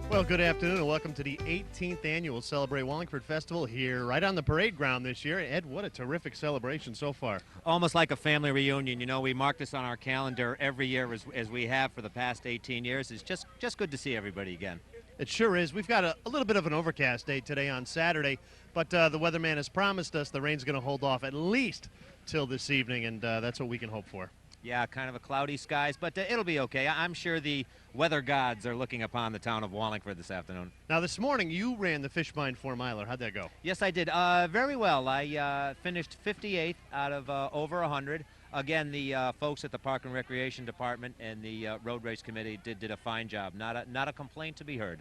Well, good afternoon and welcome to the 18th annual Celebrate Wallingford Festival here right on the parade ground this year. Ed, what a terrific celebration so far. Almost like a family reunion. You know, we mark this on our calendar every year as we have for the past 18 years. It's just good to see everybody again. It sure is. We've got a little bit of an overcast day today on Saturday, but the weatherman has promised us the rain's going to hold off at least till this evening, and that's what we can hope for. Yeah, kind of a cloudy skies, but it'll be okay. I'm sure the weather gods are looking upon the town of Wallingford this afternoon. Now, this morning you ran the Fishmine 4-miler. How'd that go? Yes, I did. Very well. I finished 58th out of over 100. Again, the folks at the Park and Recreation Department and the Road Race Committee did a fine job. Not a complaint to be heard.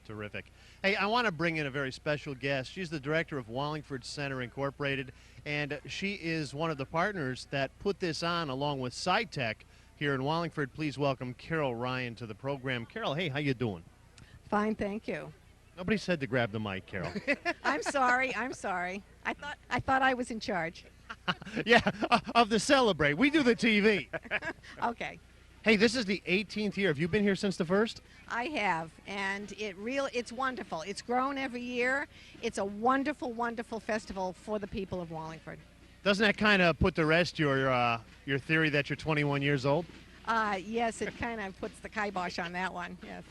Terrific. Hey, I want to bring in a very special guest. She's the director of Wallingford Center Incorporated, and she is one of the partners that put this on along with SciTech here in Wallingford. Please welcome Carol Ryan to the program. Carol, hey, how you doing? Fine, thank you. Nobody said to grab the mic, Carol. I'm sorry. I thought I was in charge. Yeah, of the Celebrate. We do the TV. Okay. Hey, this is the 18th year. Have you been here since the first? I have, and it's wonderful. It's grown every year. It's a wonderful, wonderful festival for the people of Wallingford. Doesn't that kind of put to rest your theory that you're 21 years old? Yes, it kind of puts the kibosh on that one, yes.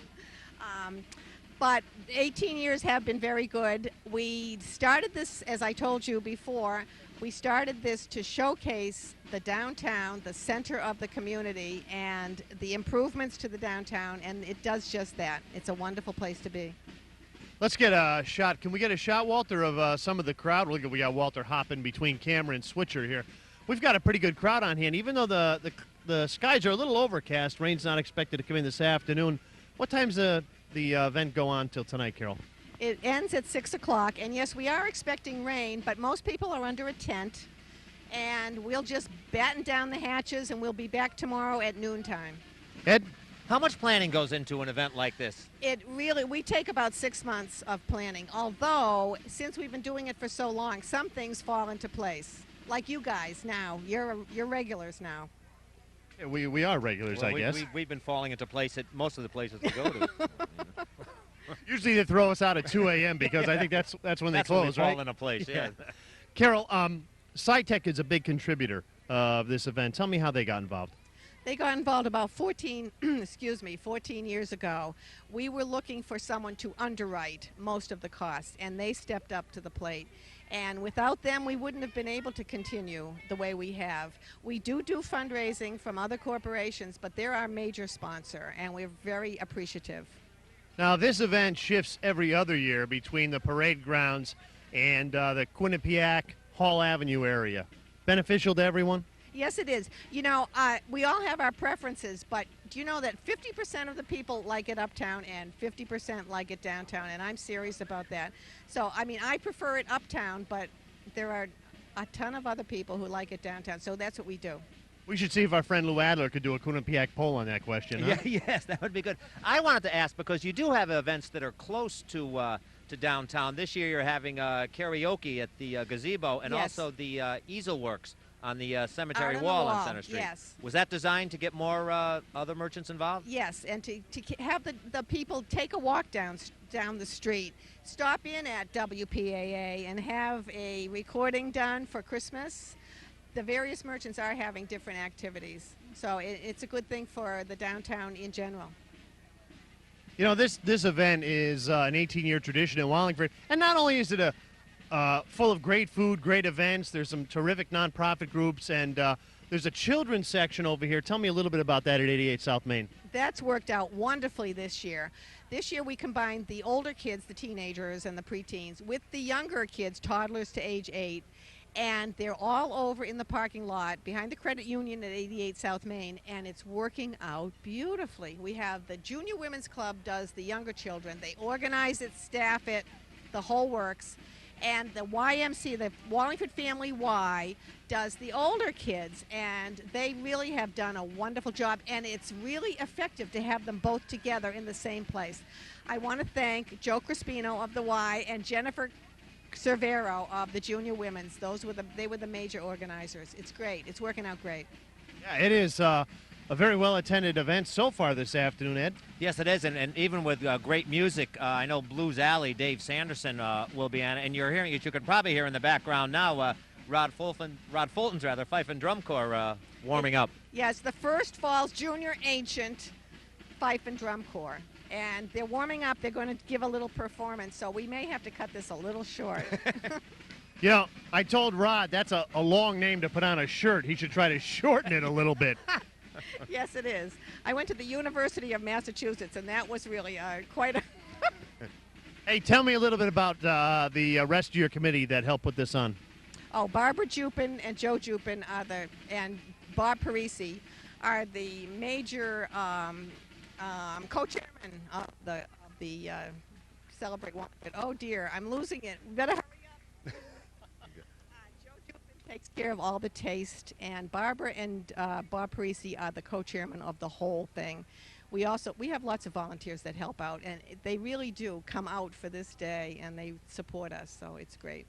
But 18 years have been very good. We started this, as I told you before, we started this to showcase the downtown, the center of the community, and the improvements to the downtown, and it does just that. It's a wonderful place to be. Let's get a shot. Can we get a shot, Walter, of some of the crowd? Look, we got Walter hopping between camera and switcher here. We've got a pretty good crowd on hand, even though the skies are a little overcast. Rain's not expected to come in this afternoon. What time's the event go on till tonight, Carol? It ends at 6 o'clock, and yes, we are expecting rain, but most people are under a tent, and we'll just batten down the hatches, and we'll be back tomorrow at noontime. Ed? How much planning goes into an event like this? We take about 6 months of planning, although since we've been doing it for so long, some things fall into place. Like you guys now, you're regulars now. Yeah, we are regulars, well, I guess. We've been falling into place at most of the places we go to. Usually they throw us out at 2 a.m. because I think that's when they close, when they right? fall into place, yeah. Carol, SciTech is a big contributor of this event. Tell me how they got involved. They got involved about 14 years ago. We were looking for someone to underwrite most of the costs, and they stepped up to the plate. And without them, we wouldn't have been able to continue the way we have. We do fundraising from other corporations, but they're our major sponsor, and we're very appreciative. Now, this event shifts every other year between the parade grounds and the Quinnipiac Hall Avenue area. Beneficial to everyone? Yes, it is. You know, we all have our preferences, but do you know that 50% of the people like it uptown and 50% like it downtown, and I'm serious about that. So, I mean, I prefer it uptown, but there are a ton of other people who like it downtown, so that's what we do. We should see if our friend Lou Adler could do a Quinnipiac poll on that question. Huh? Yeah, yes, that would be good. I wanted to ask, because you do have events that are close to downtown. This year you're having karaoke at the gazebo, and yes, also the easel works on the cemetery Out wall on on Center Street. Yes. Was that designed to get more other merchants involved? Yes, and to have the people take a walk down the street, stop in at WPAA and have a recording done for Christmas. The various merchants are having different activities, so it's a good thing for the downtown in general. You know, this event is an 18-year tradition in Wallingford, and not only is it full of great food, great events, there's some terrific nonprofit groups, and there's a children's section over here. Tell me a little bit about that at 88 South Main. That's worked out wonderfully this year. This year we combined the older kids, the teenagers and the preteens, with the younger kids, toddlers to age 8. And they're all over in the parking lot behind the credit union at 88 South Main, and it's working out beautifully. We have the Junior Women's Club does the younger children. They organize it, staff it, the whole works. And the YMC, the Wallingford Family Y, does the older kids, and they really have done a wonderful job, and it's really effective to have them both together in the same place. I want to thank Joe Crispino of the Y and Jennifer Cervero of the Junior Women's. They were the major organizers. It's great. It's working out great. Yeah, it is. a very well-attended event so far this afternoon, Ed. Yes, it is, and even with great music, I know Blues Alley, Dave Sanderson will be on it, and you're hearing it. You could probably hear in the background now Rod Fulton's Fife and Drum Corps warming up. Yes, the First Falls Junior Ancient Fife and Drum Corps. And they're warming up. They're going to give a little performance, so we may have to cut this a little short. You know, I told Rod that's a long name to put on a shirt. He should try to shorten it a little bit. Yes, it is. I went to the University of Massachusetts, and that was really quite a... Hey, tell me a little bit about the rest of your committee that helped put this on. Oh, Barbara Jupin and Joe Jupin and Bob Parisi are the major co-chairman of the Celebrate Wallingford. Oh dear, I'm losing it. We better hurry up. Joe Jupin takes care of all the taste, and Barbara and Bob Parisi are the co-chairman of the whole thing. We have lots of volunteers that help out, and they really do come out for this day, and they support us, so it's great.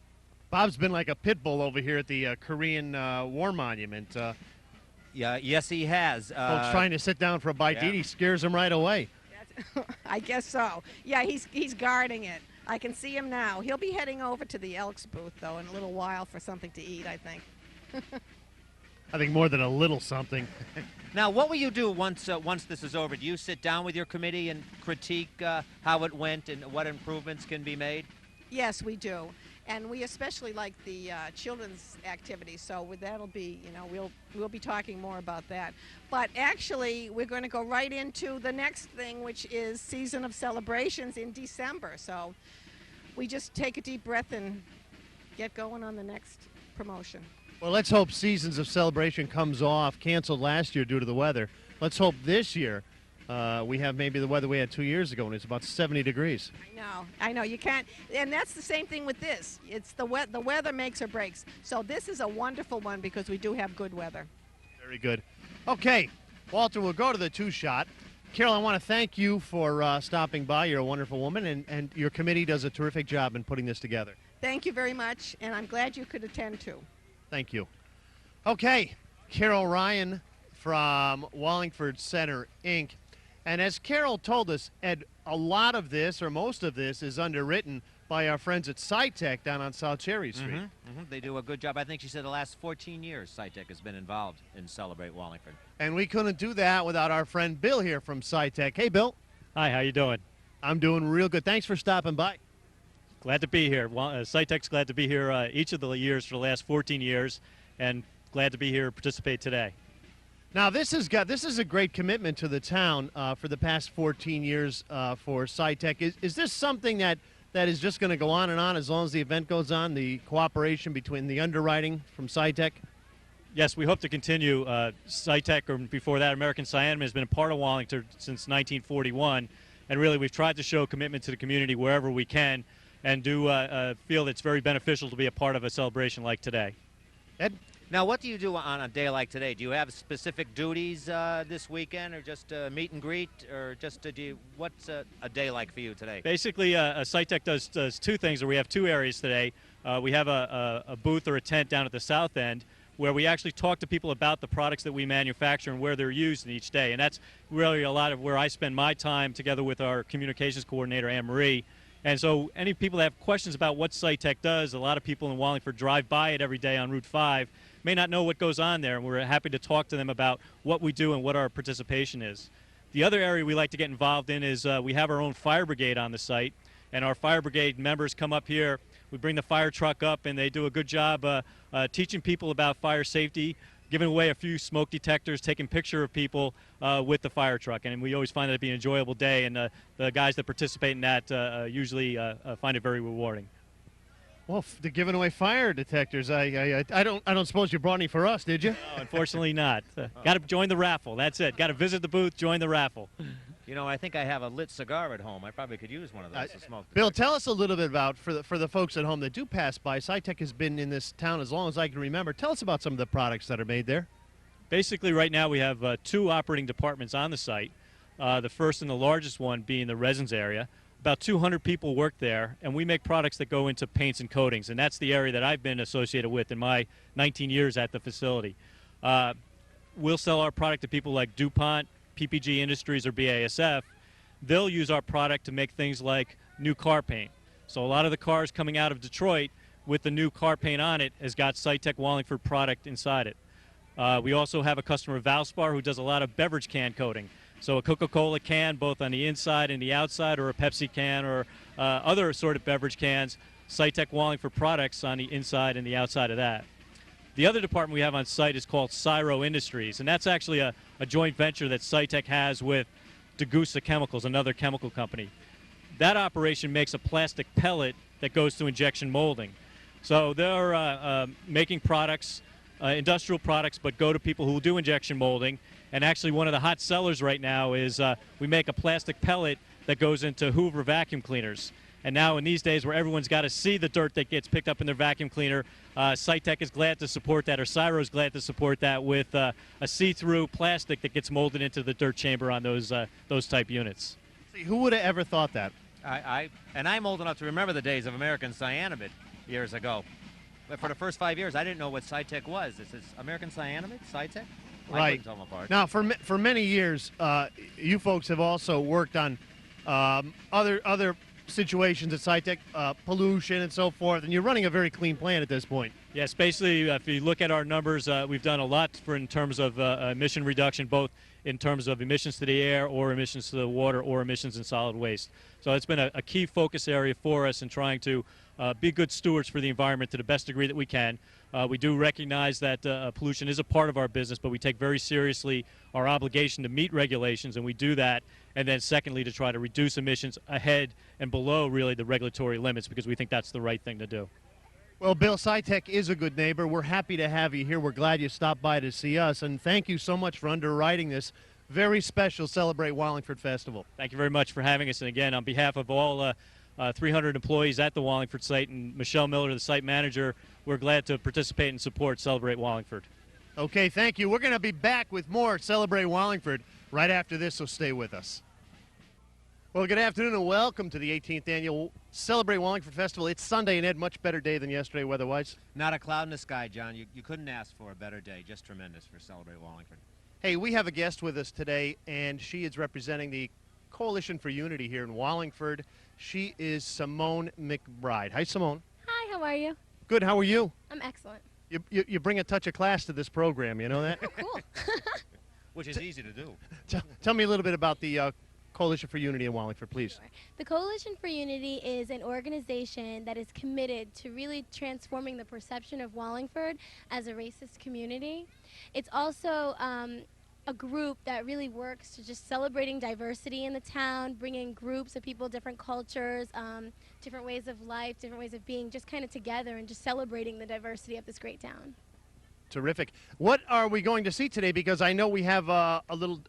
Bob's been like a pit bull over here at the Korean War Monument. Yeah, yes, he has. Folks trying to sit down for a bite to eat, he scares them right away. I guess so. Yeah, he's guarding it. I can see him now. He'll be heading over to the Elks booth, though, in a little while for something to eat, I think. I think more than a little something. Now, what will you do once this is over? Do you sit down with your committee and critique how it went and what improvements can be made? Yes, we do. And we especially like the children's activities, so that'll be, we'll be talking more about that. But actually, we're going to go right into the next thing, which is Season of Celebrations in December. So we just take a deep breath and get going on the next promotion. Well, let's hope Seasons of Celebration comes off, canceled last year due to the weather. Let's hope this year we have maybe the weather we had 2 years ago, and it's about 70 degrees. I know, you can't, and that's the same thing with this. It's the weather makes or breaks. So this is a wonderful one because we do have good weather. Very good. Okay, Walter, we'll go to the two-shot. Carol, I want to thank you for stopping by. You're a wonderful woman, and your committee does a terrific job in putting this together. Thank you very much, and I'm glad you could attend too. Thank you. Okay, Carol Ryan from Wallingford Center, Inc. And as Carol told us, Ed, a lot of this, or most of this, is underwritten by our friends at SciTech down on South Cherry Street. They do a good job. I think she said the last 14 years SciTech has been involved in Celebrate Wallingford. And we couldn't do that without our friend Bill here from SciTech. Hey, Bill. Hi, how you doing? I'm doing real good. Thanks for stopping by. Glad to be here. SciTech's glad to be here each of the years for the last 14 years, and glad to be here to participate today. Now, this is a great commitment to the town for the past 14 years for SciTech. Is this something that is just going to go on and on as long as the event goes on, the cooperation between the underwriting from SciTech? Yes, we hope to continue. SciTech, or before that, American Cyanamid, has been a part of Wallingford since 1941, and really we've tried to show commitment to the community wherever we can, and do feel that it's very beneficial to be a part of a celebration like today. Ed? Now, what do you do on a day like today? Do you have specific duties this weekend, or just meet and greet, or just what's a day like for you today? Basically, SciTech does two things, or we have two areas today. We have a booth or a tent down at the south end where we actually talk to people about the products that we manufacture and where they're used in each day. And that's really a lot of where I spend my time together with our communications coordinator, Anne Marie. And so any people that have questions about what SciTech does, a lot of people in Wallingford drive by it every day on Route 5, may not know what goes on there, and we're happy to talk to them about what we do and what our participation is. The other area we like to get involved in is we have our own fire brigade on the site, and our fire brigade members come up here. We bring the fire truck up, and they do a good job teaching people about fire safety, giving away a few smoke detectors, taking picture of people with the fire truck. And we always find that to be an enjoyable day, and the guys that participate in that usually find it very rewarding. Well, they're giving away fire detectors. I don't suppose you brought any for us, did you? No, unfortunately not. Got to join the raffle. That's it. Got to visit the booth, join the raffle. You know, I think I have a lit cigar at home. I probably could use one of those to smoke. Bill, tell us a little bit about, for the folks at home that do pass by, SciTech has been in this town as long as I can remember. Tell us about some of the products that are made there. Basically, right now we have two operating departments on the site. The first and the largest one being the resins area. About 200 people work there, and we make products that go into paints and coatings, and that's the area that I've been associated with in my 19 years at the facility. we'll sell our product to people like DuPont, PPG Industries, or BASF. They'll use our product to make things like new car paint. So a lot of the cars coming out of Detroit with the new car paint on it has got Cytec Wallingford product inside it. We also have a customer, Valspar, who does a lot of beverage can coating. So a Coca-Cola can, both on the inside and the outside, or a Pepsi can, or other sort of beverage cans, Cytec Wallingford products on the inside and the outside of that. The other department we have on site is called Cyro Industries, and that's actually a joint venture that Cytec has with Degussa Chemicals, another chemical company. That operation makes a plastic pellet that goes to injection molding. So they're making products, industrial products, but go to people who do injection molding. And actually one of the hot sellers right now is we make a plastic pellet that goes into Hoover vacuum cleaners. And now in these days where everyone's got to see the dirt that gets picked up in their vacuum cleaner, Cytec is glad to support that, or Cyro is glad to support that with a see-through plastic that gets molded into the dirt chamber on those type units. See, who would have ever thought that? And I'm old enough to remember the days of American Cyanamide years ago. But for the first 5 years, I didn't know what Cytec was. This is American Cyanamide, Cytec? I Right. couldn't tell them apart. Now, for many years, you folks have also worked on other situations at Cytec, pollution and so forth, and you're running a very clean plant at this point. Yes, basically, if you look at our numbers, we've done a lot in terms of emission reduction, both in terms of emissions to the air or emissions to the water or emissions in solid waste. So it's been a key focus area for us in trying to be good stewards for the environment to the best degree that we can. We do recognize that pollution is a part of our business, but we take very seriously our obligation to meet regulations, and we do that. And then secondly, to try to reduce emissions ahead and below really the regulatory limits, because we think that's the right thing to do. Well, Bill, Cytec is a good neighbor. We're happy to have you here. We're glad you stopped by to see us, and thank you so much for underwriting this very special Celebrate Wallingford Festival. Thank you very much for having us. And again, on behalf of all 300 employees at the Wallingford site and Michelle Miller, the site manager, we're glad to participate and support Celebrate Wallingford. Okay, thank you. We're going to be back with more Celebrate Wallingford right after this, so stay with us. Well, good afternoon and welcome to the 18th Annual Celebrate Wallingford Festival. It's Sunday, and Ed, much better day than yesterday weather-wise. Not a cloud in the sky, John. You couldn't ask for a better day. Just tremendous for Celebrate Wallingford. Hey, we have a guest with us today, and she is representing the Coalition for Unity here in Wallingford. She is Simone McBride. Hi, Simone. Hi, how are you? Good, how are you? I'm excellent. You bring a touch of class to this program, you know that? Oh, cool. Which is easy to do. Tell me a little bit about the Coalition for Unity in Wallingford, please. Sure. The Coalition for Unity is an organization that is committed to really transforming the perception of Wallingford as a racist community. It's also a group that really works to just celebrating diversity in the town, bringing groups of people, different cultures, different ways of life, different ways of being, just kind of together and just celebrating the diversity of this great town. Terrific. What are we going to see today? Because I know we have a little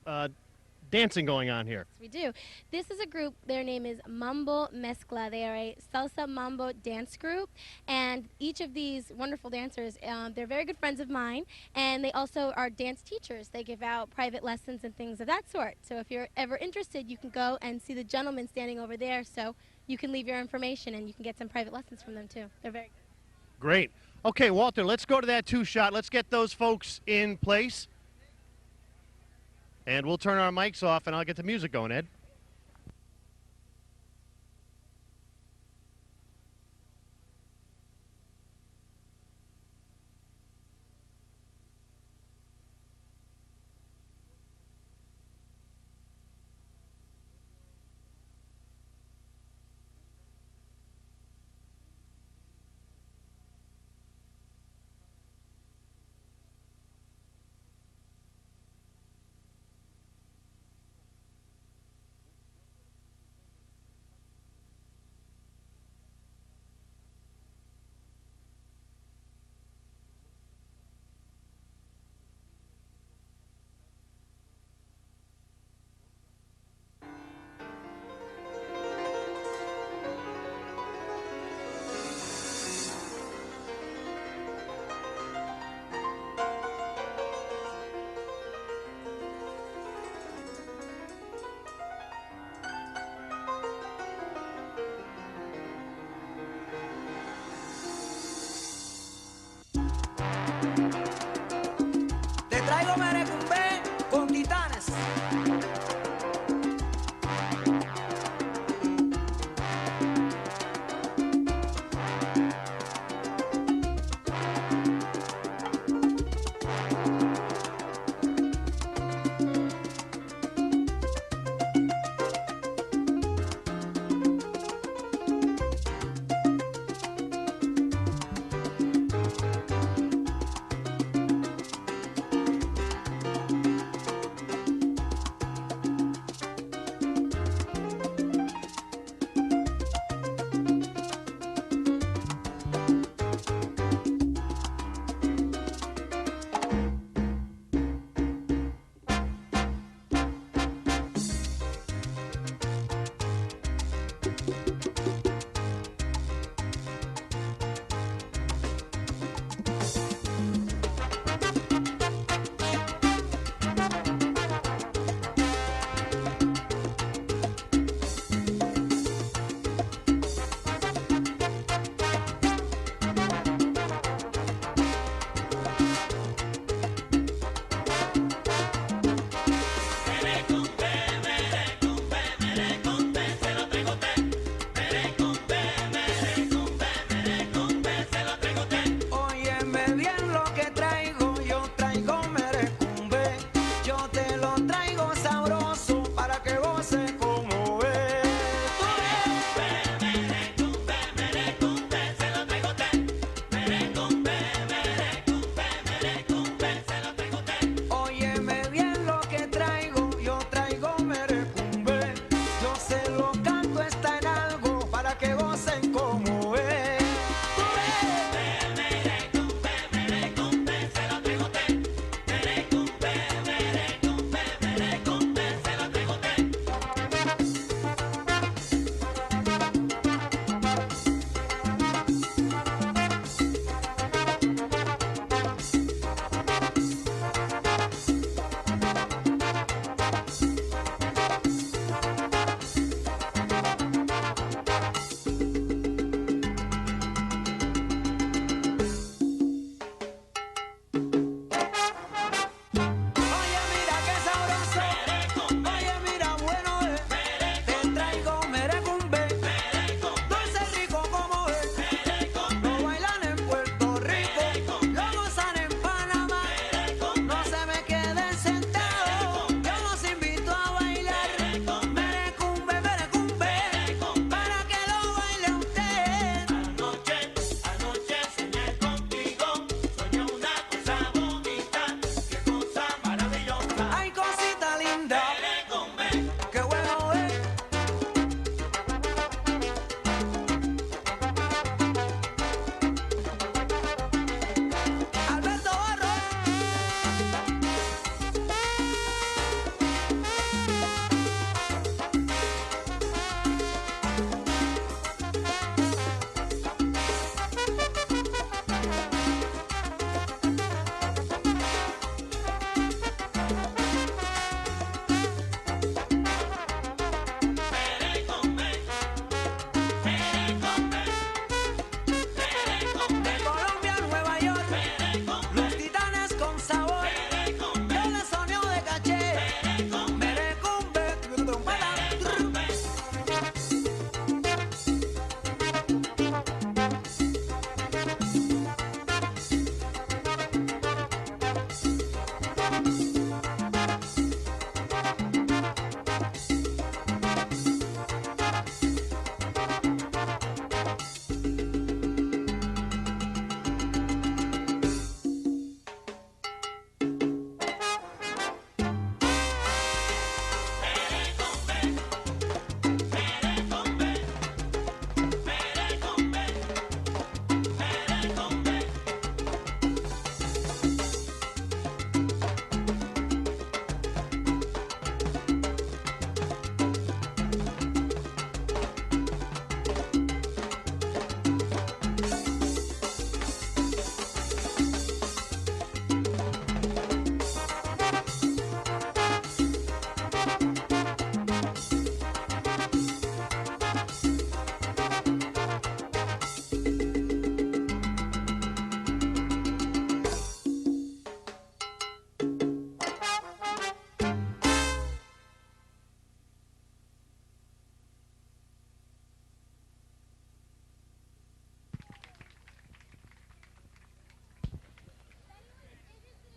dancing going on here. Yes, we do. This is a group, their name is Mambo Mezcla. They are a salsa mambo dance group, and each of these wonderful dancers, they're very good friends of mine, and they also are dance teachers. They give out private lessons and things of that sort. So if you're ever interested, you can go and see the gentleman standing over there, so you can leave your information and you can get some private lessons from them too. They're very good. Great. Okay, Walter, let's go to that two-shot. Let's get those folks in place. And we'll turn our mics off, and I'll get the music going, Ed.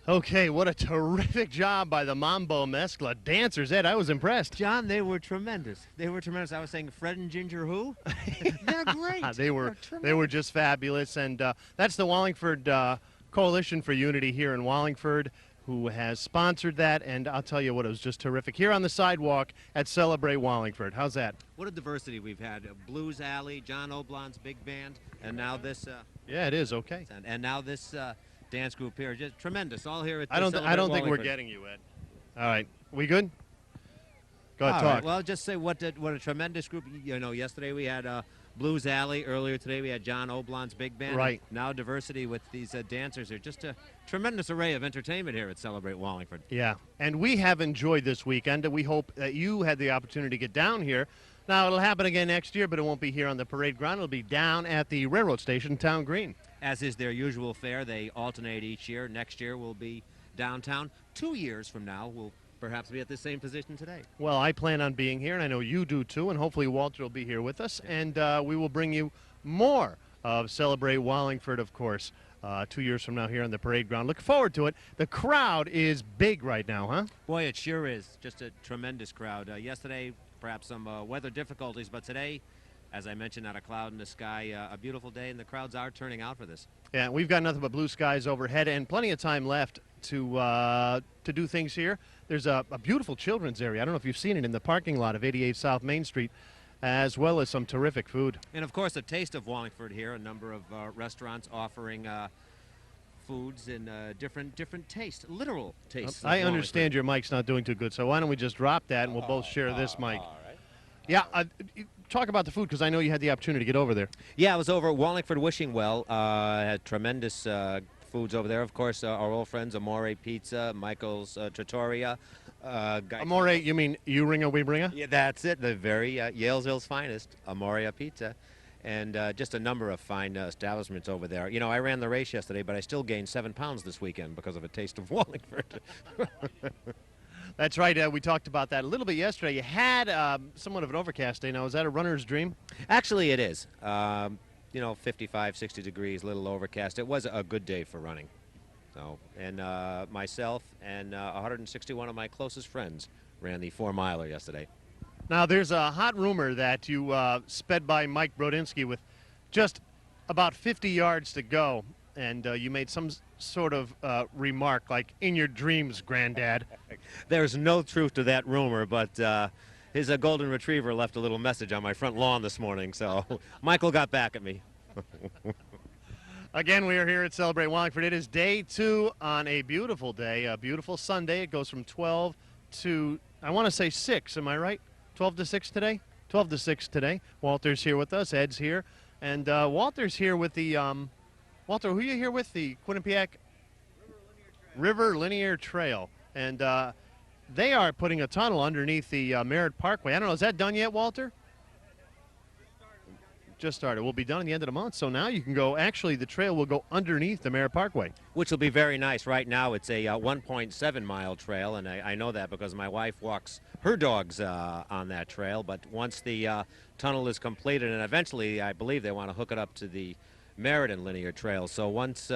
Okay, what a terrific job by the Mambo Mezcla dancers. Ed, I was impressed. John, they were tremendous. They were tremendous. I was saying Fred and Ginger who? They're great. They were just fabulous. And that's the Wallingford Coalition for Unity here in Wallingford, who has sponsored that. And I'll tell you what, it was just terrific. Here on the sidewalk at Celebrate Wallingford. How's that? What a diversity we've had. Blues Alley, John Oblon's big band, and now this. Yeah, it is. Okay. And now this dance group here. Just tremendous. All here at I don't think we're Wallingford. getting you, Ed. All right. We good? Go ahead, All talk. right, well, just say what a tremendous group. You know, yesterday we had Blues Alley. Earlier today we had John Oblon's big band. Right. Now diversity with these dancers. They're just a tremendous array of entertainment here at Celebrate Wallingford. Yeah, and we have enjoyed this weekend, and we hope that you had the opportunity to get down here. Now, it'll happen again next year, but it won't be here on the parade ground. It'll be down at the railroad station, Town Green. As is their usual fare, they alternate each year. Next year will be downtown. 2 years from now, we'll perhaps be at the same position today. Well, I plan on being here, and I know you do too, and hopefully Walter will be here with us, and we will bring you more of Celebrate Wallingford, of course, 2 years from now here on the parade ground. Look forward to it. The crowd is big right now, huh? Boy, it sure is. Just a tremendous crowd. Yesterday, perhaps some weather difficulties, but today, as I mentioned, not a cloud in the sky, a beautiful day, and the crowds are turning out for this. Yeah, we've got nothing but blue skies overhead and plenty of time left to do things here. There's a beautiful children's area. I don't know if you've seen it in the parking lot of 88 South Main Street, as well as some terrific food. And, of course, a taste of Wallingford here, a number of restaurants offering foods in different tastes, literal tastes. I understand your mic's not doing too good, so why don't we just drop that and we'll both share this mic. All right. Yeah, talk about the food, because I know you had the opportunity to get over there. Yeah, I was over at Wallingford Wishing Well. Had tremendous foods over there. Of course, our old friends, Amore Pizza, Michael's Trattoria. Amore, you mean you ringer, we bringer? Yeah, that's it. The very Yalesville's finest, Amoria Pizza. And just a number of fine establishments over there. You know, I ran the race yesterday, but I still gained 7 pounds this weekend because of a taste of Wallingford. That's right. We talked about that a little bit yesterday. You had somewhat of an overcast day. Now, is that a runner's dream? Actually, it is. You know, 55, 60 degrees, little overcast. It was a good day for running. So, and myself and 161 of my closest friends ran the 4-miler yesterday. Now, there's a hot rumor that you sped by Mike Brodinski with just about 50 yards to go, and you made some sort of remark like, "In your dreams, Granddad." There's no truth to that rumor, but his golden retriever left a little message on my front lawn this morning, so Michael got back at me. Again, we are here at Celebrate Wallingford. It is day 2 on a beautiful day, a beautiful Sunday. It goes from 12 to, I want to say 6, am I right? 12 to 6 today? 12 to 6 today. Walter's here with us, Ed's here, and Walter's here with the, Walter, who are you here with? The Quinnipiac River Linear Trail. And they are putting a tunnel underneath the Merritt Parkway. I don't know, is that done yet, Walter? Just started. Will be done at the end of the month. So now you can go, actually the trail will go underneath the Merritt Parkway. Which will be very nice. Right now it's a 1.7-mile trail, and I know that because my wife walks her dogs on that trail. But once the tunnel is completed, and eventually I believe they want to hook it up to the Meriden Linear Trail. So once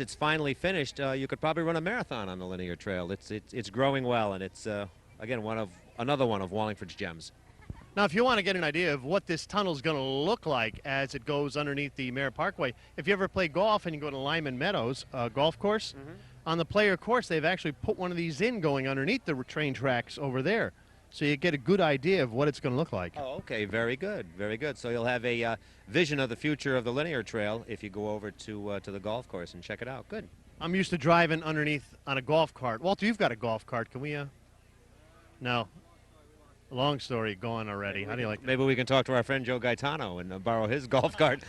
it's finally finished, you could probably run a marathon on the linear trail. It's growing well, and it's again another one of Wallingford's gems. Now, if you want to get an idea of what this tunnel is going to look like as it goes underneath the Merritt Parkway, if you ever play golf and you go to Lyman Meadows golf course, on the player course they've actually put one of these in going underneath the train tracks over there, so you get a good idea of what it's going to look like. Oh, okay, very good, very good. So you'll have a vision of the future of the linear trail if you go over to the golf course and check it out. Good. I'm used to driving underneath on a golf cart. Walter, you've got a golf cart. Can we? No. Long story gone already. How do you like that? Maybe we can talk to our friend Joe Gaetano and borrow his golf cart.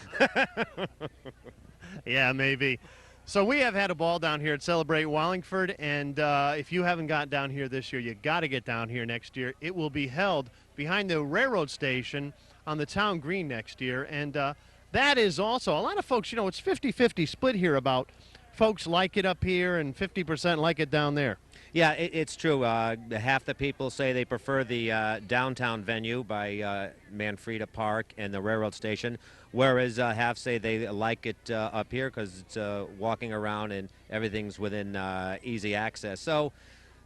Yeah, maybe. So we have had a ball down here at Celebrate Wallingford, and if you haven't got down here this year, you got to get down here next year. It will be held behind the railroad station on the town green next year, and that is also, a lot of folks, you know, it's 50-50 split here about folks like it up here and 50% like it down there. Yeah, it's true. Half the people say they prefer the downtown venue by Manfreda Park and the railroad station, whereas half say they like it up here because it's walking around and everything's within easy access. So,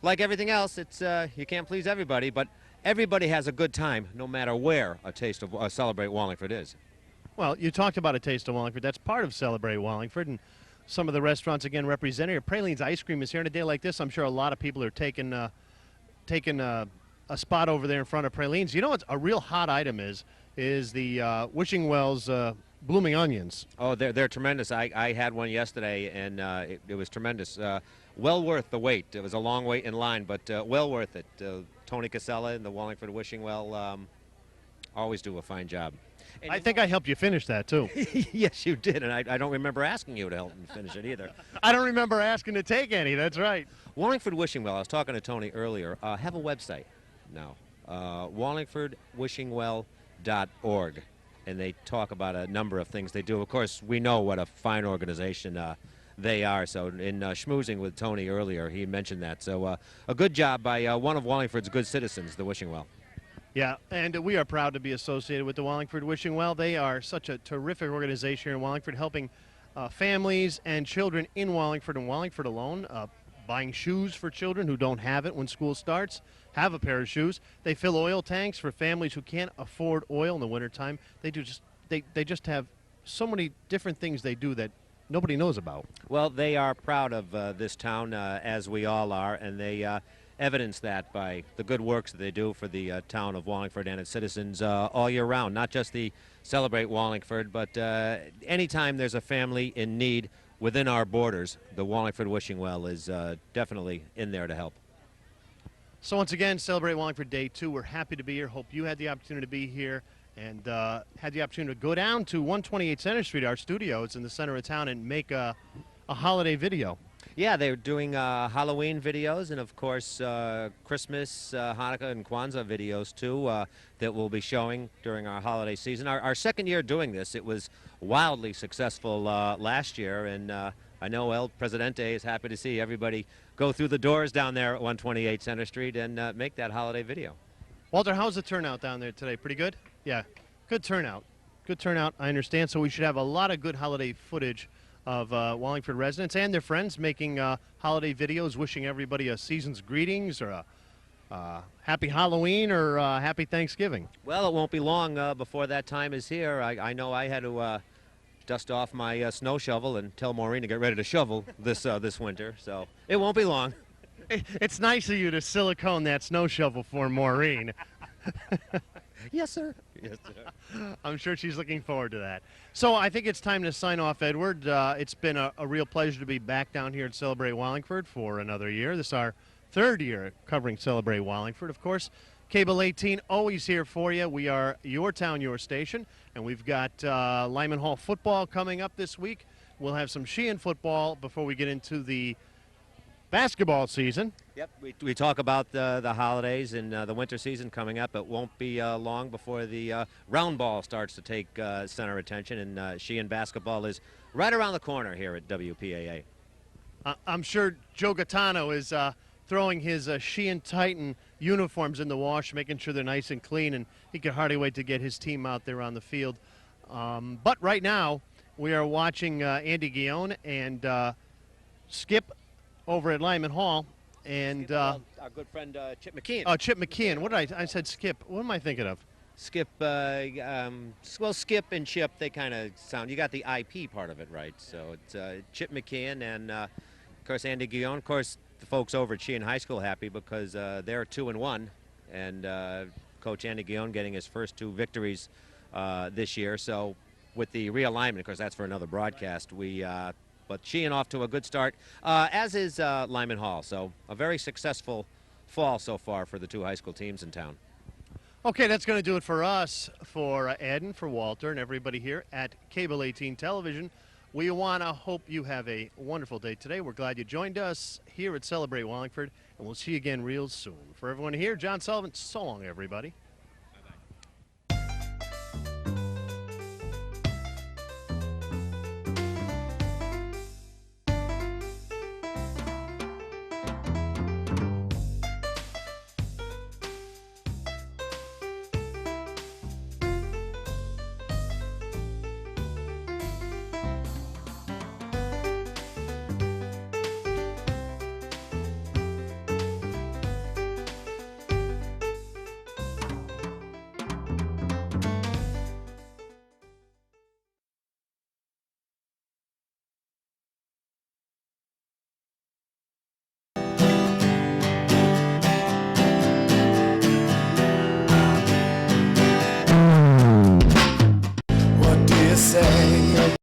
like everything else, it's you can't please everybody, but everybody has a good time no matter where a Taste of Celebrate Wallingford is. Well, you talked about a Taste of Wallingford. That's part of Celebrate Wallingford, and some of the restaurants again represented here. Praline's Ice Cream is here. On a day like this, I'm sure a lot of people are taking a spot over there in front of Praline's. You know what a real hot item is the Wishing Wells blooming onions. Oh, they're tremendous. I had one yesterday, and it was tremendous. Well worth the wait. It was a long wait in line, but well worth it. Tony Casella and the Wallingford Wishing Well always do a fine job. And I think I helped you finish that, too. Yes, you did, and I don't remember asking you to help me finish it either. I don't remember asking to take any. That's right. Wallingford Wishing Well, I was talking to Tony earlier, have a website now, wallingfordwishingwell.org, and they talk about a number of things they do. Of course, we know what a fine organization they are, so in schmoozing with Tony earlier, he mentioned that. So a good job by one of Wallingford's good citizens, the Wishing Well. Yeah, and we are proud to be associated with the Wallingford Wishing Well. They are such a terrific organization here in Wallingford, helping families and children in Wallingford and Wallingford alone, buying shoes for children who don't have it when school starts, have a pair of shoes. They fill oil tanks for families who can't afford oil in the wintertime. They just have so many different things they do that nobody knows about. Well, they are proud of this town, as we all are, and they evidence that by the good works that they do for the town of Wallingford and its citizens all year round. Not just the Celebrate Wallingford, but anytime there's a family in need within our borders, the Wallingford Wishing Well is definitely in there to help. So once again, Celebrate Wallingford Day 2. We're happy to be here. Hope you had the opportunity to be here and had the opportunity to go down to 128 Center Street, our studio. It's in the center of town, and make a holiday video. Yeah, they're doing Halloween videos and, of course, Christmas, Hanukkah, and Kwanzaa videos, too, that we'll be showing during our holiday season. Our second year doing this, it was wildly successful last year, and I know El Presidente is happy to see everybody go through the doors down there at 128 Center Street and make that holiday video. Walter, how's the turnout down there today? Pretty good? Yeah, good turnout. Good turnout, I understand. So we should have a lot of good holiday footage of Wallingford residents and their friends making holiday videos, wishing everybody a season's greetings or a happy Halloween or happy Thanksgiving. Well, it won't be long before that time is here. I know I had to dust off my snow shovel and tell Maureen to get ready to shovel this winter, so it won't be long. It's nice of you to silicone that snow shovel for Maureen. Yes, sir. Yes, sir. I'm sure she's looking forward to that. So I think it's time to sign off, Edward. It's been a real pleasure to be back down here at Celebrate Wallingford for another year. This is our third year covering Celebrate Wallingford. Of course, Cable 18 always here for you. We are your town, your station, and we've got Lyman Hall football coming up this week. We'll have some Sheehan football before we get into the basketball season. Yep, we talk about the holidays and the winter season coming up. It won't be long before the round ball starts to take center attention, and Sheehan basketball is right around the corner here at WPAA. I'm sure Joe Gaetano is throwing his Sheehan Titan uniforms in the wash, making sure they're nice and clean, and he can hardly wait to get his team out there on the field. But right now, we are watching Andy Guillaume and Skip over at Lyman Hall, and our good friend Chip McKeon. Oh, Chip McKeon. What did I said Skip. What am I thinking of? Skip, well, Skip and Chip, they kind of sound, you got the IP part of it right. So it's Chip McKeon and, of course, Andy Guillaume. Of course, the folks over at Sheehan High School happy because they're 2-1, and Coach Andy Guillaume getting his first 2 victories this year. So with the realignment, of course, that's for another broadcast, but Sheehan off to a good start, as is Lyman Hall. So a very successful fall so far for the 2 high school teams in town. Okay, that's going to do it for us, for Ed and for Walter and everybody here at Cable 18 Television. We want to hope you have a wonderful day today. We're glad you joined us here at Celebrate Wallingford, and we'll see you again real soon. For everyone here, John Sullivan, so long, everybody.